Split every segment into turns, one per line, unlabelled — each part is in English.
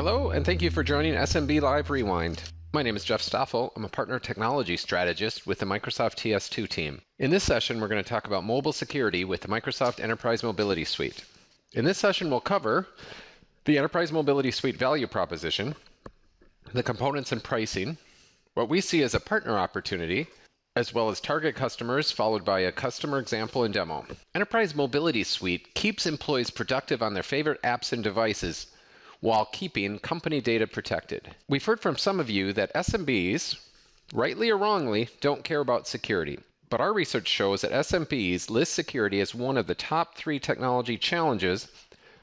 Hello, and thank you for joining SMB Live Rewind. My name is Jeff Stoffel. I'm a partner technology strategist with the Microsoft TS2 team. In this session, we're going to talk about mobile security with the Microsoft Enterprise Mobility Suite. In this session, we'll cover the Enterprise Mobility Suite value proposition, the components and pricing, what we see as a partner opportunity, as well as target customers, followed by a customer example and demo. Enterprise Mobility Suite keeps employees productive on their favorite apps and devices while keeping company data protected. We've heard from some of you that SMBs, rightly or wrongly, don't care about security. But our research shows that SMBs list security as one of the top 3 technology challenges,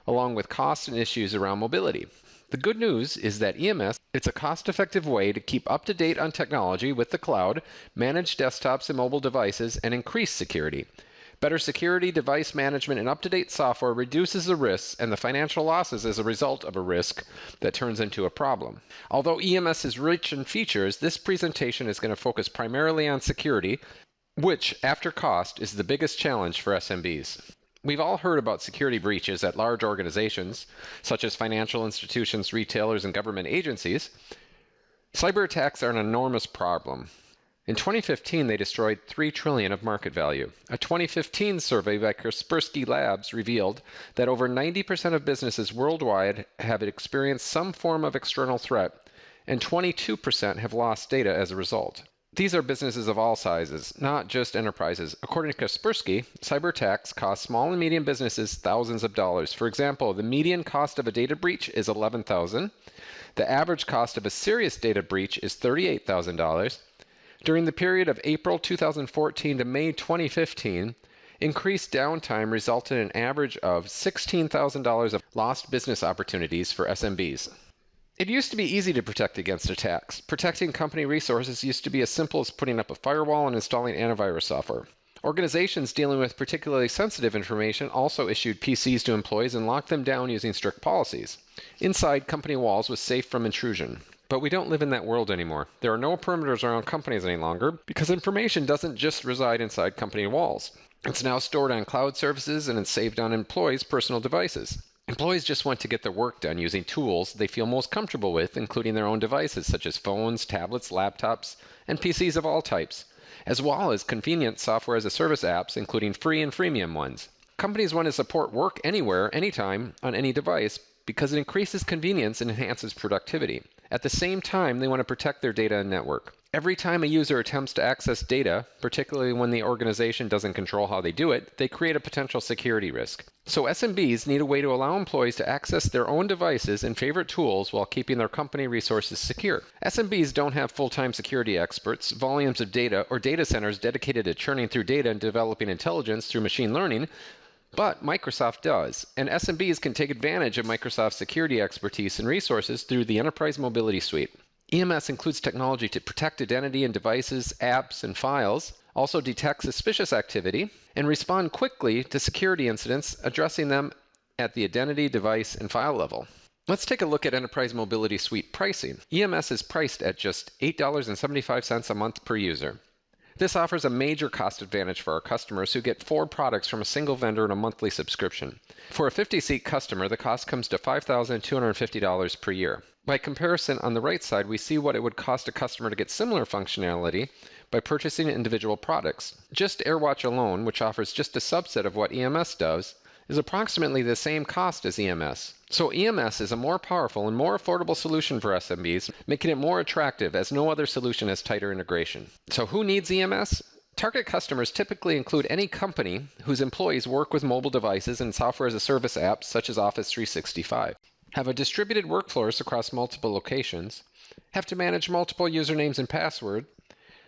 along with costs and issues around mobility. The good news is that EMS, it's a cost-effective way to keep up to date on technology with the cloud, manage desktops and mobile devices, and increase security. Better security, device management, and up-to-date software reduces the risks and the financial losses as a result of a risk that turns into a problem. Although EMS is rich in features, this presentation is going to focus primarily on security, which, after cost, is the biggest challenge for SMBs. We've all heard about security breaches at large organizations, such as financial institutions, retailers, and government agencies. Cyber attacks are an enormous problem. In 2015, they destroyed $3 trillion of market value. A 2015 survey by Kaspersky Labs revealed that over 90% of businesses worldwide have experienced some form of external threat, and 22% have lost data as a result. These are businesses of all sizes, not just enterprises. According to Kaspersky, cyber attacks cost small and medium businesses thousands of dollars. For example, the median cost of a data breach is $11,000. The average cost of a serious data breach is $38,000. During the period of April 2014 to May 2015, increased downtime resulted in an average of $16,000 of lost business opportunities for SMBs. It used to be easy to protect against attacks. Protecting company resources used to be as simple as putting up a firewall and installing antivirus software. Organizations dealing with particularly sensitive information also issued PCs to employees and locked them down using strict policies. Inside company walls was safe from intrusion. But we don't live in that world anymore. There are no perimeters around companies any longer because information doesn't just reside inside company walls. It's now stored on cloud services and it's saved on employees' personal devices. Employees just want to get their work done using tools they feel most comfortable with, including their own devices such as phones, tablets, laptops, and PCs of all types, as well as convenient software as a service apps, including free and freemium ones. Companies want to support work anywhere, anytime, on any device because it increases convenience and enhances productivity. At the same time, they want to protect their data and network. Every time a user attempts to access data, particularly when the organization doesn't control how they do it, they create a potential security risk. So SMBs need a way to allow employees to access their own devices and favorite tools while keeping their company resources secure. SMBs don't have full-time security experts, volumes of data, or data centers dedicated to churning through data and developing intelligence through machine learning, but Microsoft does, and SMBs can take advantage of Microsoft's security expertise and resources through the Enterprise Mobility Suite. EMS includes technology to protect identity in devices, apps, and files, also detect suspicious activity, and respond quickly to security incidents, addressing them at the identity, device, and file level. Let's take a look at Enterprise Mobility Suite pricing. EMS is priced at just $8.75 a month per user. This offers a major cost advantage for our customers who get 4 products from a single vendor in a monthly subscription. For a 50-seat customer, the cost comes to $5,250 per year. By comparison, on the right side, we see what it would cost a customer to get similar functionality by purchasing individual products. Just AirWatch alone, which offers just a subset of what EMS does, is approximately the same cost as EMS. So EMS is a more powerful and more affordable solution for SMBs, making it more attractive as no other solution has tighter integration. So who needs EMS? Target customers typically include any company whose employees work with mobile devices and software as a service apps such as Office 365, have a distributed workforce across multiple locations, have to manage multiple usernames and passwords,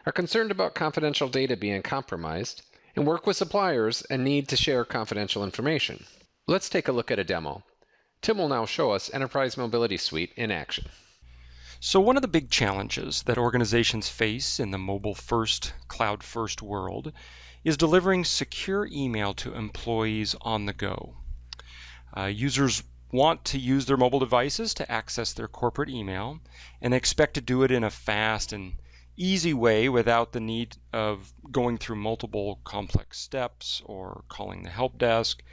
are concerned about confidential data being compromised, and work with suppliers and need to share confidential information. Let's take a look at a demo. Tim will now show us Enterprise Mobility Suite in action.
So one of the big challenges that organizations face in the mobile-first, cloud-first world is delivering secure email to employees on the go. Users want to use their mobile devices to access their corporate email, and they expect to do it in a fast and easy way without the need of going through multiple complex steps or calling the help desk.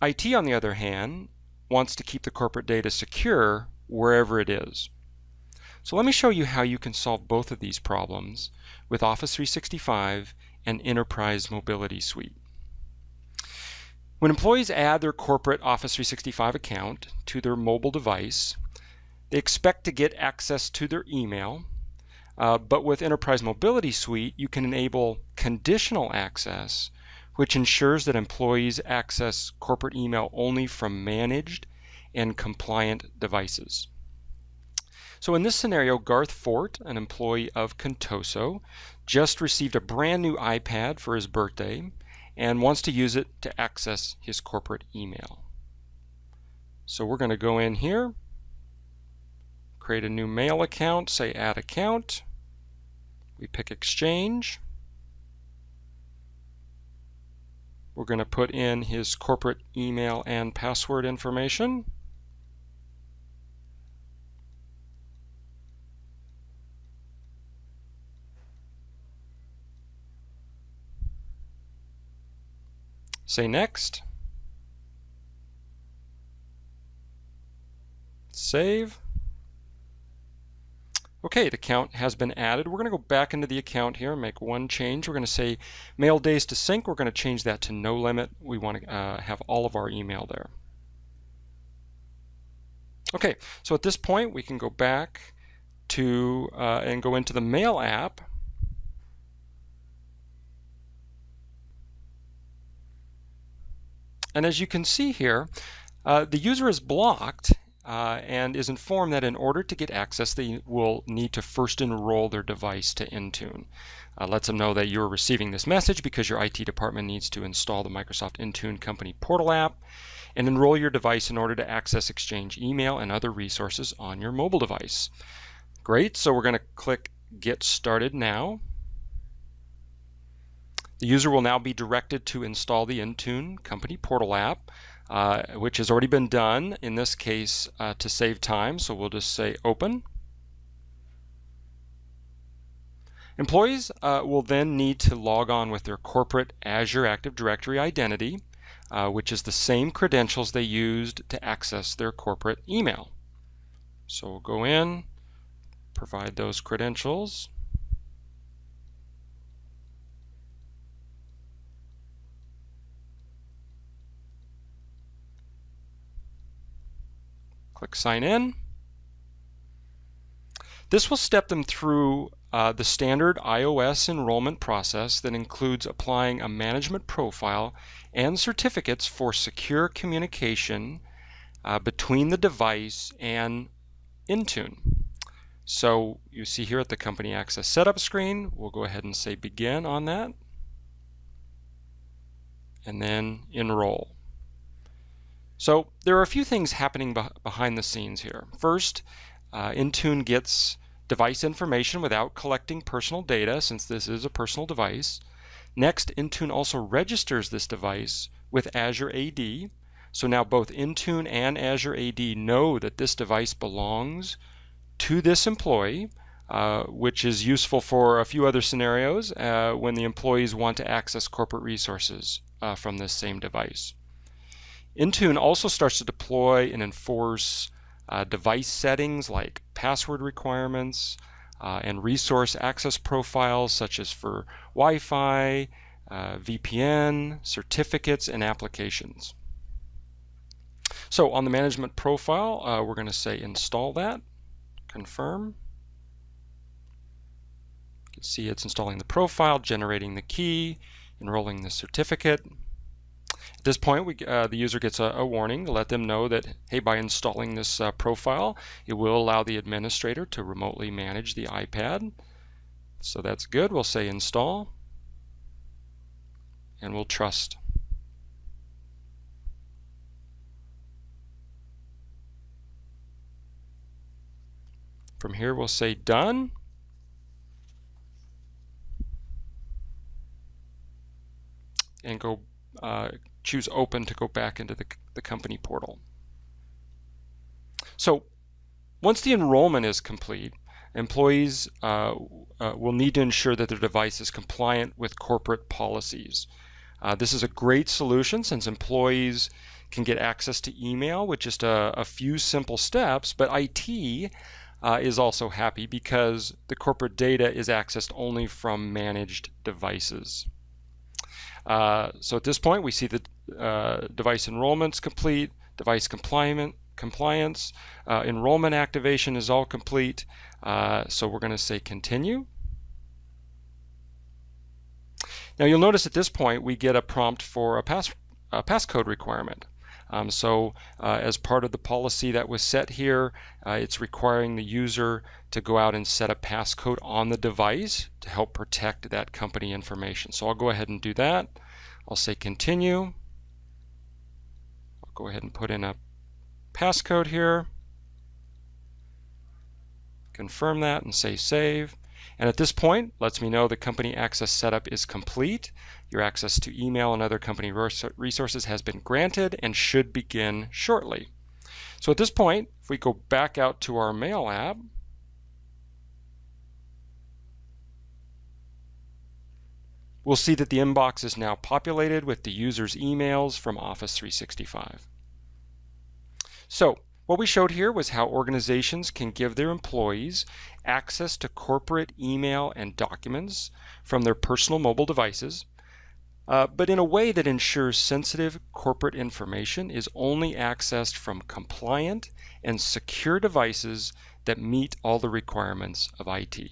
IT, on the other hand, wants to keep the corporate data secure wherever it is. So let me show you how you can solve both of these problems with Office 365 and Enterprise Mobility Suite. When employees add their corporate Office 365 account to their mobile device, they expect to get access to their email, but with Enterprise Mobility Suite, you can enable conditional access, which ensures that employees access corporate email only from managed and compliant devices. So in this scenario, Garth Fort, an employee of Contoso, just received a brand new iPad for his birthday and wants to use it to access his corporate email. So we're going to go in here, create a new mail account, say add account. We pick Exchange. We're going to put in his corporate email and password information. Say next. Save. Okay, the account has been added. We're going to go back into the account here and make one change. We're going to say mail days to sync. We're going to change that to no limit. We want to have all of our email there. Okay, so at this point we can go back to and go into the Mail app. And as you can see here, the user is blocked and is informed that in order to get access, they will need to first enroll their device to Intune. Lets them know that you're receiving this message because your IT department needs to install the Microsoft Intune company portal app and enroll your device in order to access Exchange email and other resources on your mobile device. Great, so we're going to click Get Started Now. The user will now be directed to install the Intune company portal app, which has already been done, in this case to save time, so we'll just say Open. Employees will then need to log on with their corporate Azure Active Directory identity, which is the same credentials they used to access their corporate email. So we'll go in, provide those credentials. Click Sign In. This will step them through the standard iOS enrollment process that includes applying a management profile and certificates for secure communication between the device and Intune. So you see here at the Company Access Setup screen, we'll go ahead and say Begin on that, and then Enroll. So there are a few things happening behind the scenes here. First, Intune gets device information without collecting personal data, since this is a personal device. Next, Intune also registers this device with Azure AD. So now both Intune and Azure AD know that this device belongs to this employee, which is useful for a few other scenarios when the employees want to access corporate resources from this same device. Intune also starts to deploy and enforce device settings like password requirements and resource access profiles, such as for Wi-Fi, VPN, certificates, and applications. So on the management profile, we're going to say install that, confirm. You can see it's installing the profile, generating the key, enrolling the certificate. At this point, the user gets a warning to let them know that, hey, by installing this profile, it will allow the administrator to remotely manage the iPad. So that's good. We'll say install, and we'll trust. From here, we'll say done. And go choose Open to go back into the company portal. So once the enrollment is complete, employees will need to ensure that their device is compliant with corporate policies. This is a great solution since employees can get access to email with just a few simple steps, but IT is also happy because the corporate data is accessed only from managed devices. So at this point, we see the device enrollment's complete, device compliance, enrollment activation is all complete. So we're going to say continue. Now you'll notice at this point we get a prompt for a passcode requirement. As part of the policy that was set here, it's requiring the user to go out and set a passcode on the device to help protect that company information. So I'll go ahead and do that. I'll say continue. I'll go ahead and put in a passcode here. Confirm that and say save. And at this point, lets me know the company access setup is complete. Your access to email and other company resources has been granted and should begin shortly. So at this point, if we go back out to our Mail app, we'll see that the inbox is now populated with the user's emails from Office 365. So what we showed here was how organizations can give their employees access to corporate email and documents from their personal mobile devices, but in a way that ensures sensitive corporate information is only accessed from compliant and secure devices that meet all the requirements of IT.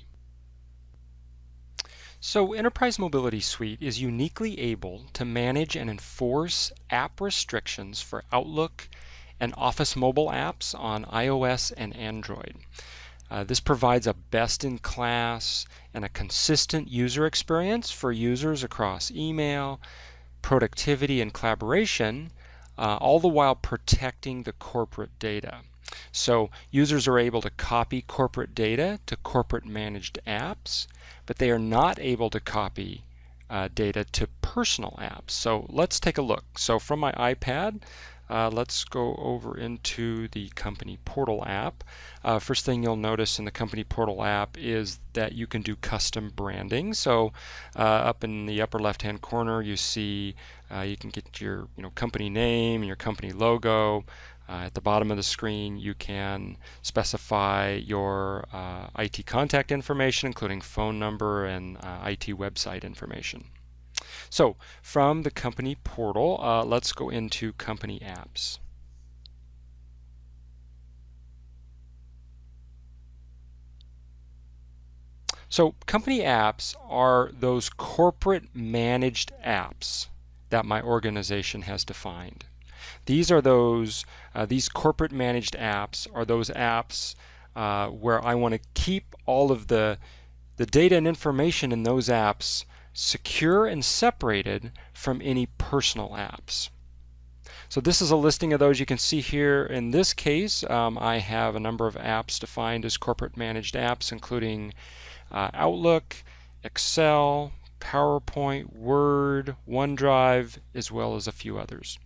So Enterprise Mobility Suite is uniquely able to manage and enforce app restrictions for Outlook and Office mobile apps on iOS and Android. This provides a best-in-class and a consistent user experience for users across email, productivity, and collaboration, all the while protecting the corporate data. So users are able to copy corporate data to corporate managed apps, but they are not able to copy data to personal apps. So let's take a look. So from my iPad, let's go over into the company portal app. First thing you'll notice in the company portal app is that you can do custom branding. So up in the upper left hand corner you see you can get your company name and your company logo. At the bottom of the screen you can specify your IT contact information, including phone number and IT website information. So from the company portal, let's go into company apps. So company apps are those corporate managed apps that my organization has defined. These are these corporate managed apps are those apps where I want to keep all of the data and information in those apps secure and separated from any personal apps. So this is a listing of those. You can see here in this case I have a number of apps defined as corporate managed apps, including Outlook, Excel, PowerPoint, Word, OneDrive, as well as a few others.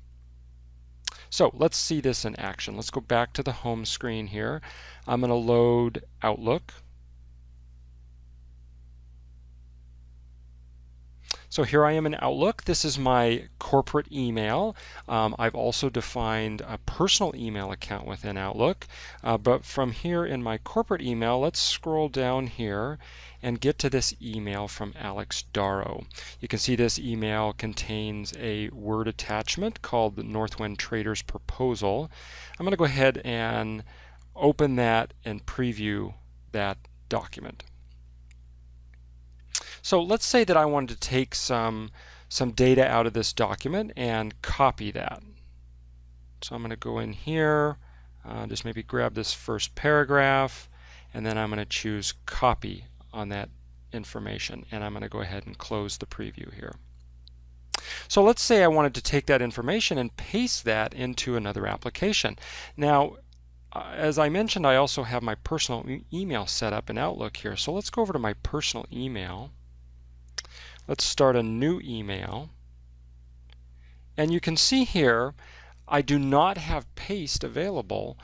So let's see this in action. Let's go back to the home screen here. I'm going to load Outlook. So here I am in Outlook. This is my corporate email. I've also defined a personal email account within Outlook. But from here in my corporate email, let's scroll down here and get to this email from Alex Darrow. You can see this email contains a Word attachment called the Northwind Traders Proposal. I'm going to go ahead and open that and preview that document. So let's say that I wanted to take some data out of this document and copy that. So I'm going to go in here, just maybe grab this first paragraph, and then I'm going to choose copy on that information, and I'm going to go ahead and close the preview here. So let's say I wanted to take that information and paste that into another application. Now, as I mentioned, I also have my personal email set up in Outlook here. So let's go over to my personal email. Let's start a new email. And you can see here I do not have paste available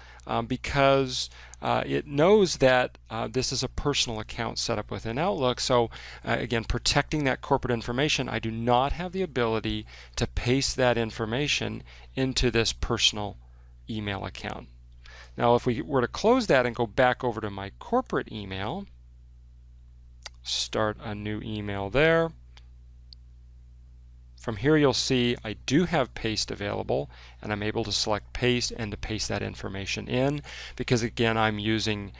because it knows that this is a personal account set up within Outlook. So again, protecting that corporate information, I do not have the ability to paste that information into this personal email account. Now, if we were to close that and go back over to my corporate email, start a new email there. From here you'll see I do have paste available, and I'm able to select paste and to paste that information in, because again I'm using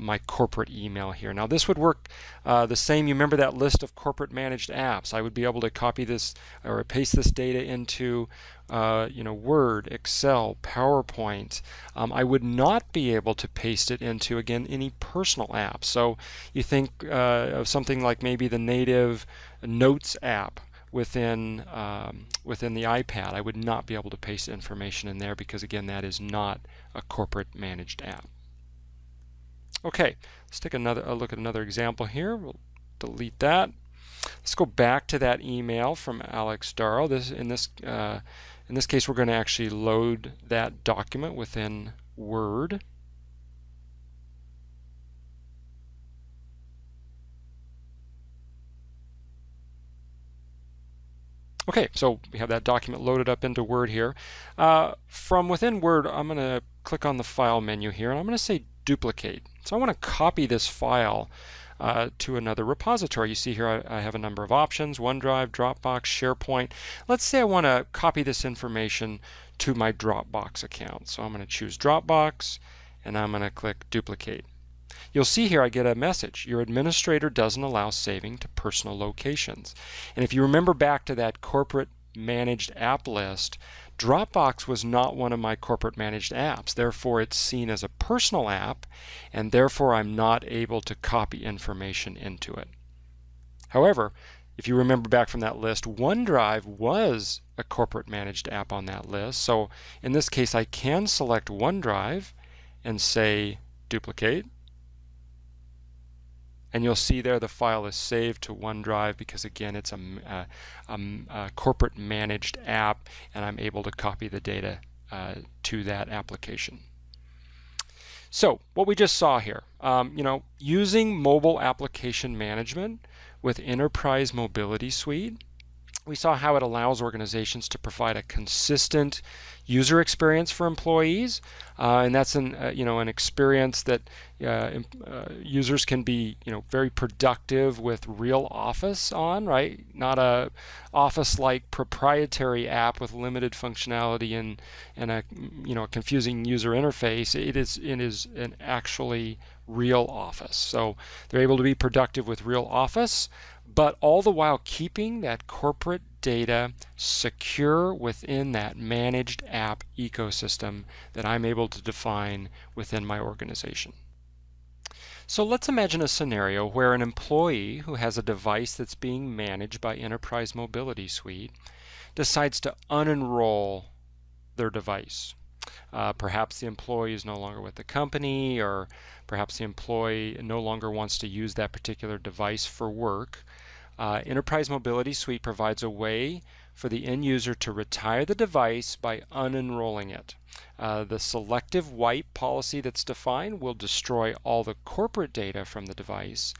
my corporate email here. Now this would work the same. You remember that list of corporate managed apps? I would be able to copy this or paste this data into Word, Excel, PowerPoint. I would not be able to paste it into, again, any personal app. So you think of something like maybe the native Notes app within the iPad. I would not be able to paste information in there because, again, that is not a corporate managed app. Okay, let's take a look at another example here. We'll delete that. Let's go back to that email from Alex Darrow. In this case, we're going to actually load that document within Word. Okay, so we have that document loaded up into Word here. From within Word, I'm going to click on the File menu here, and I'm going to say Duplicate. So I want to copy this file to another repository. You see here I have a number of options: OneDrive, Dropbox, SharePoint. Let's say I want to copy this information to my Dropbox account. So I'm going to choose Dropbox, and I'm going to click Duplicate. You'll see here I get a message: your administrator doesn't allow saving to personal locations. And if you remember back to that corporate managed app list, Dropbox was not one of my corporate managed apps. Therefore, it's seen as a personal app, and therefore I'm not able to copy information into it. However, if you remember back from that list, OneDrive was a corporate managed app on that list. So in this case, I can select OneDrive and say Duplicate. And you'll see there the file is saved to OneDrive because, again, it's a corporate managed app, and I'm able to copy the data to that application. So what we just saw here, using mobile application management with Enterprise Mobility Suite, we saw how it allows organizations to provide a consistent user experience for employees, and that's an experience that users can be very productive with real Office on, right? Not a Office-like proprietary app with limited functionality and a confusing user interface. It is an actually real Office. So they're able to be productive with real Office, but all the while keeping that corporate data secure within that managed app ecosystem that I'm able to define within my organization. So let's imagine a scenario where an employee who has a device that's being managed by Enterprise Mobility Suite decides to unenroll their device. Perhaps the employee is no longer with the company, or perhaps the employee no longer wants to use that particular device for work. Enterprise Mobility Suite provides a way for the end user to retire the device by unenrolling it. The selective wipe policy that's defined will destroy all the corporate data from the device,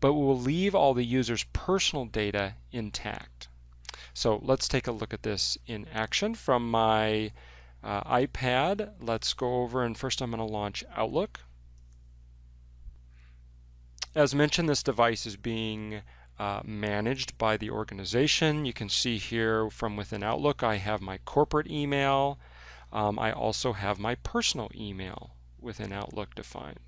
but will leave all the user's personal data intact. So let's take a look at this in action from my iPad. Let's go over, and first I'm going to launch Outlook. As mentioned, this device is being managed by the organization. You can see here from within Outlook I have my corporate email. I also have my personal email within Outlook defined.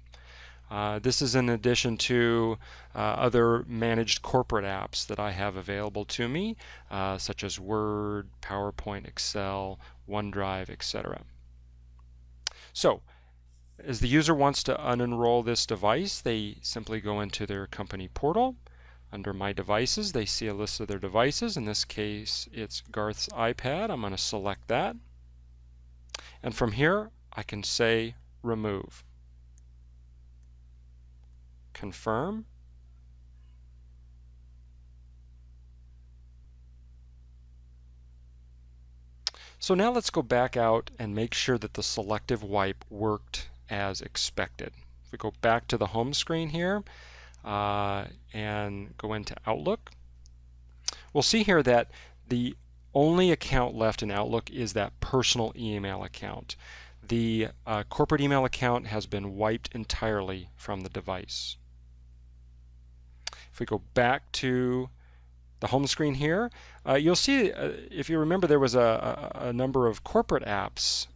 This is in addition to other managed corporate apps that I have available to me, such as Word, PowerPoint, Excel, OneDrive, etc. So, as the user wants to unenroll this device, they simply go into their company portal. Under My Devices, they see a list of their devices. In this case, it's Garth's iPad. I'm going to select that. And from here, I can say Remove. Confirm. So So now let's go back out and make sure that the selective wipe worked as expected. If we go back to the home screen here and go into Outlook, we'll see here that the only account left in Outlook is that personal email account. The corporate email account has been wiped entirely from the device. If we go back to the home screen here, you'll see, if you remember, there was a number of corporate apps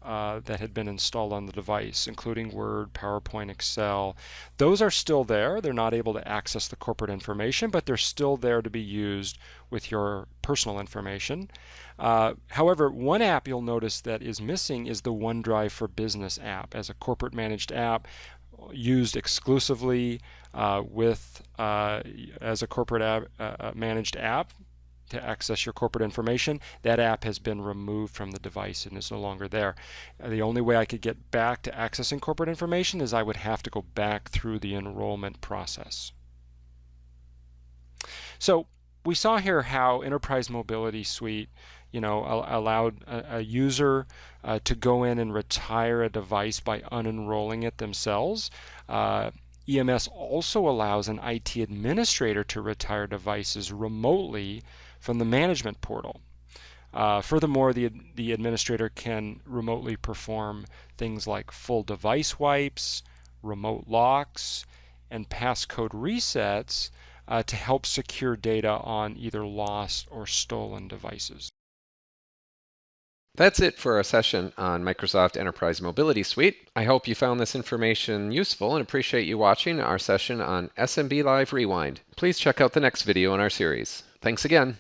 that had been installed on the device, including Word, PowerPoint, Excel. Those are still there. They're not able to access the corporate information, but they're still there to be used with your personal information. However, one app you'll notice that is missing is the OneDrive for Business app. As a corporate managed app, used exclusively as a corporate managed app to access your corporate information, that app has been removed from the device and is no longer there. The only way I could get back to accessing corporate information is I would have to go back through the enrollment process. So we saw here how Enterprise Mobility Suite allowed a user to go in and retire a device by unenrolling it themselves. EMS also allows an IT administrator to retire devices remotely from the management portal. Furthermore, the administrator can remotely perform things like full device wipes, remote locks, and passcode resets to help secure data on either lost or stolen devices.
That's it for our session on Microsoft Enterprise Mobility Suite. I hope you found this information useful and appreciate you watching our session on SMB Live Rewind. Please check out the next video in our series. Thanks again.